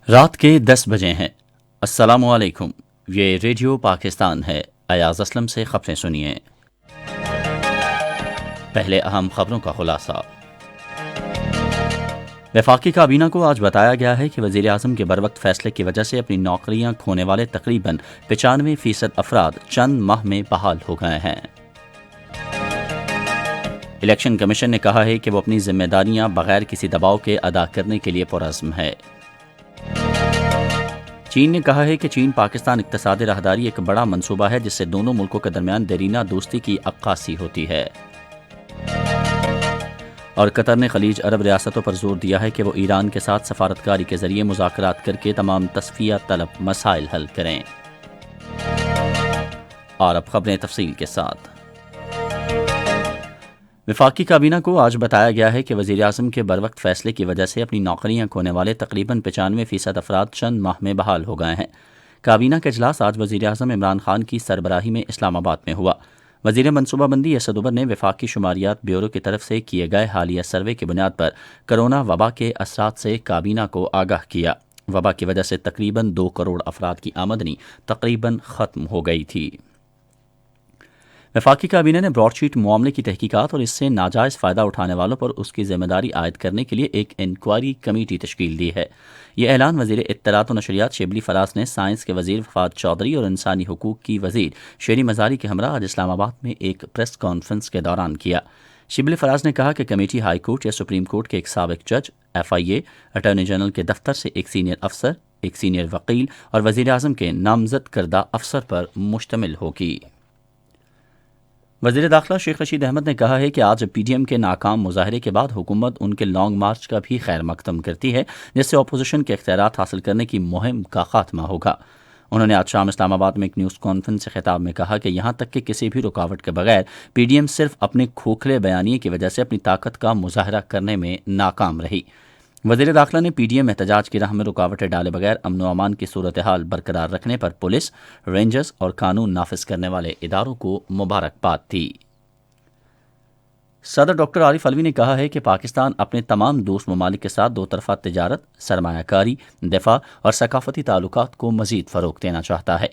رات کے 10 بجے ہیں۔ السلام علیکم، یہ ریڈیو پاکستان ہے۔ ایاز اسلم سے خبریں سنیے۔ پہلے اہم خبروں کا خلاصہ۔ وفاقی کابینہ کو آج بتایا گیا ہے کہ وزیر اعظم کے بروقت فیصلے کی وجہ سے اپنی نوکریاں کھونے والے تقریباً 95% افراد چند ماہ میں بحال ہو گئے ہیں۔ الیکشن کمیشن نے کہا ہے کہ وہ اپنی ذمہ داریاں بغیر کسی دباؤ کے ادا کرنے کے لیے پرعزم ہے۔ چین نے کہا ہے کہ چین پاکستان اقتصادی راہداری ایک بڑا منصوبہ ہے جس سے دونوں ملکوں کے درمیان دیرینہ دوستی کی عکاسی ہوتی ہے۔ اور قطر نے خلیج عرب ریاستوں پر زور دیا ہے کہ وہ ایران کے ساتھ سفارتکاری کے ذریعے مذاکرات کر کے تمام تصفیہ طلب مسائل حل کریں۔ اور اب خبریں تفصیل کے ساتھ۔ وفاقی کابینہ کو آج بتایا گیا ہے کہ وزیر اعظم کے بروقت فیصلے کی وجہ سے اپنی نوکریاں کھونے والے تقریباً 95% افراد چند ماہ میں بحال ہو گئے ہیں۔ کابینہ کا اجلاس آج وزیر اعظم عمران خان کی سربراہی میں اسلام آباد میں ہوا۔ وزیر منصوبہ بندی اسد عمر نے وفاقی شماریات بیورو کی طرف سے کیے گئے حالیہ سروے کی بنیاد پر کرونا وبا کے اثرات سے کابینہ کو آگاہ کیا۔ وبا کی وجہ سے تقریباً 2 کروڑ افراد کی آمدنی تقریباً ختم ہو گئی تھی۔ وفاقی کابینہ نے براڈ شیٹ معاملے کی تحقیقات اور اس سے ناجائز فائدہ اٹھانے والوں پر اس کی ذمہ داری عائد کرنے کے لیے ایک انکوائری کمیٹی تشکیل دی ہے۔ یہ اعلان وزیر اطلاعات و نشریات شبلی فراز نے سائنس کے وزیر وفاد چودھری اور انسانی حقوق کی وزیر شیری مزاری کے ہمراہ آج اسلام آباد میں ایک پریس کانفرنس کے دوران کیا۔ شبلی فراز نے کہا کہ کمیٹی ہائی کورٹ یا سپریم کورٹ کے ایک سابق جج، FIA، اٹارنی جنرل کے دفتر سے ایک سینئر افسر، ایک سینئر وکیل اور وزیر اعظم کے نامزد کردہ افسر پر مشتمل ہوگی۔ وزیر داخلہ شیخ رشید احمد نے کہا ہے کہ آج PDM کے ناکام مظاہرے کے بعد حکومت ان کے لانگ مارچ کا بھی خیر مقدم کرتی ہے جس سے اپوزیشن کے اختیارات حاصل کرنے کی مہم کا خاتمہ ہوگا۔ انہوں نے آج شام اسلام آباد میں ایک نیوز کانفرنس سے خطاب میں کہا کہ یہاں تک کہ کسی بھی رکاوٹ کے بغیر PDM صرف اپنے کھوکھلے بیانیے کی وجہ سے اپنی طاقت کا مظاہرہ کرنے میں ناکام رہی۔ وزیر داخلہ نے PDM احتجاج کی راہ میں رکاوٹیں ڈالے بغیر امن و امان کی صورتحال برقرار رکھنے پر پولیس، رینجرز اور قانون نافذ کرنے والے اداروں کو مبارکباد دی۔ صدر ڈاکٹر عارف علوی نے کہا ہے کہ پاکستان اپنے تمام دوست ممالک کے ساتھ 2 طرفہ تجارت، سرمایہ کاری، دفاع اور ثقافتی تعلقات کو مزید فروغ دینا چاہتا ہے۔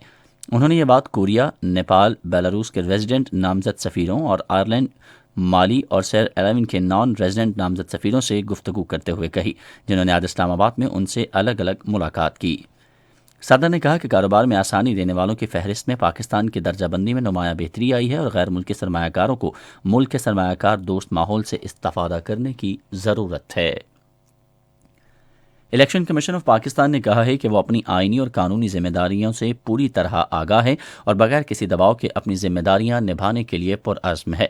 انہوں نے یہ بات کوریا، نیپال، بیلاروس کے ریزیڈنٹ نامزد سفیروں اور آئرلینڈ، مالی اور سیر 11 کے نان ریزیڈنٹ نامزد سفیروں سے گفتگو کرتے ہوئے کہی، جنہوں نے آج اسلام آباد میں ان سے الگ الگ ملاقات کی۔ صدر نے کہا کہ کاروبار میں آسانی دینے والوں کی فہرست میں پاکستان کی درجہ بندی میں نمایاں بہتری آئی ہے اور غیر ملکی سرمایہ کاروں کو ملک کے سرمایہ کار دوست ماحول سے استفادہ کرنے کی ضرورت ہے۔ الیکشن کمیشن آف پاکستان نے کہا ہے کہ وہ اپنی آئینی اور قانونی ذمہ داریوں سے پوری طرح آگاہ ہے اور بغیر کسی دباؤ کے اپنی ذمہ داریاں نبھانے کے لیے پرعزم ہے۔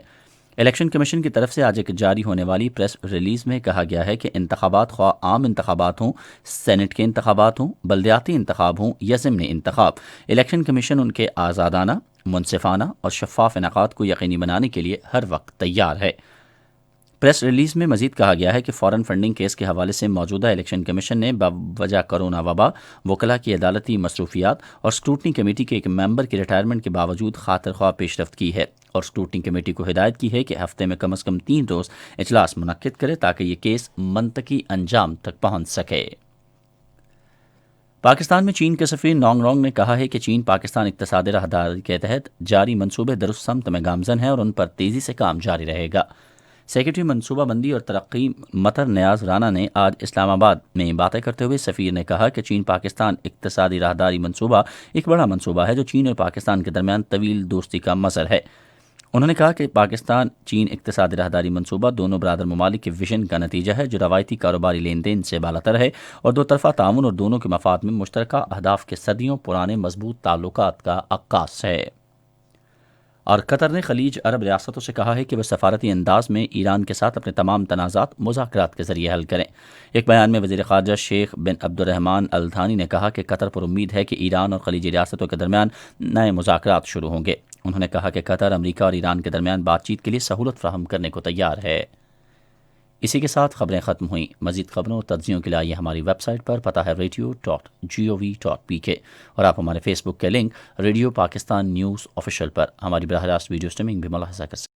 الیکشن کمیشن کی طرف سے آج ایک جاری ہونے والی پریس ریلیز میں کہا گیا ہے کہ انتخابات خواہ عام انتخابات ہوں، سینٹ کے انتخابات ہوں، بلدیاتی انتخاب ہوں یا ضمنی انتخاب، الیکشن کمیشن ان کے آزادانہ، منصفانہ اور شفاف انعقاد کو یقینی بنانے کے لیے ہر وقت تیار ہے۔ پریس ریلیز میں مزید کہا گیا ہے کہ فارن فنڈنگ کیس کے حوالے سے موجودہ الیکشن کمیشن نے بوجہ کرونا وبا، وکلاء کی عدالتی مصروفیات اور اسکروٹنی کمیٹی کے ایک ممبر کی ریٹائرمنٹ کے باوجود خاطر خواہ پیش رفت کی ہے اور اسکروٹنی کمیٹی کو ہدایت کی ہے کہ ہفتے میں کم از کم 3 روز اجلاس منعقد کرے تاکہ یہ کیس منطقی انجام تک پہنچ سکے۔ پاکستان میں چین کے سفیر نونگ رونگ نے کہا ہے کہ چین پاکستان اقتصادی راہداری کے تحت جاری منصوبے درست سمت میں گامزن ہے اور ان پر تیزی سے کام جاری رہے گا۔ سیکرٹری منصوبہ بندی اور ترقی مطر نیاز رانا نے آج اسلام آباد میں باتیں کرتے ہوئے سفیر نے کہا کہ چین پاکستان اقتصادی راہداری منصوبہ ایک بڑا منصوبہ ہے جو چین اور پاکستان کے درمیان طویل دوستی کا مظہر ہے۔ انہوں نے کہا کہ پاکستان چین اقتصادی راہداری منصوبہ دونوں برادر ممالک کے وژن کا نتیجہ ہے جو روایتی کاروباری لین دین سے بالاتر ہے اور 2 طرفہ تعاون اور دونوں کے مفاد میں مشترکہ اہداف کے صدیوں پرانے مضبوط تعلقات کا عکاس ہے۔ اور قطر نے خلیج عرب ریاستوں سے کہا ہے کہ وہ سفارتی انداز میں ایران کے ساتھ اپنے تمام تنازعات مذاکرات کے ذریعے حل کریں۔ ایک بیان میں وزیر خارجہ شیخ بن عبد الرحمن ال تھانی نے کہا کہ قطر پر امید ہے کہ ایران اور خلیجی ریاستوں کے درمیان نئے مذاکرات شروع ہوں گے۔ انہوں نے کہا کہ قطر امریکہ اور ایران کے درمیان بات چیت کے لیے سہولت فراہم کرنے کو تیار ہے۔ اسی کے ساتھ خبریں ختم ہوئیں۔ مزید خبروں اور تجزیوں کے لیے ہماری ویب سائٹ پر، پتہ ہے radio.gov.pk، اور آپ ہمارے فیس بک کے link radio Pakistan news official پر ہماری براہ راست ویڈیو اسٹریمنگ بھی ملاحظہ کر سکتے ہیں۔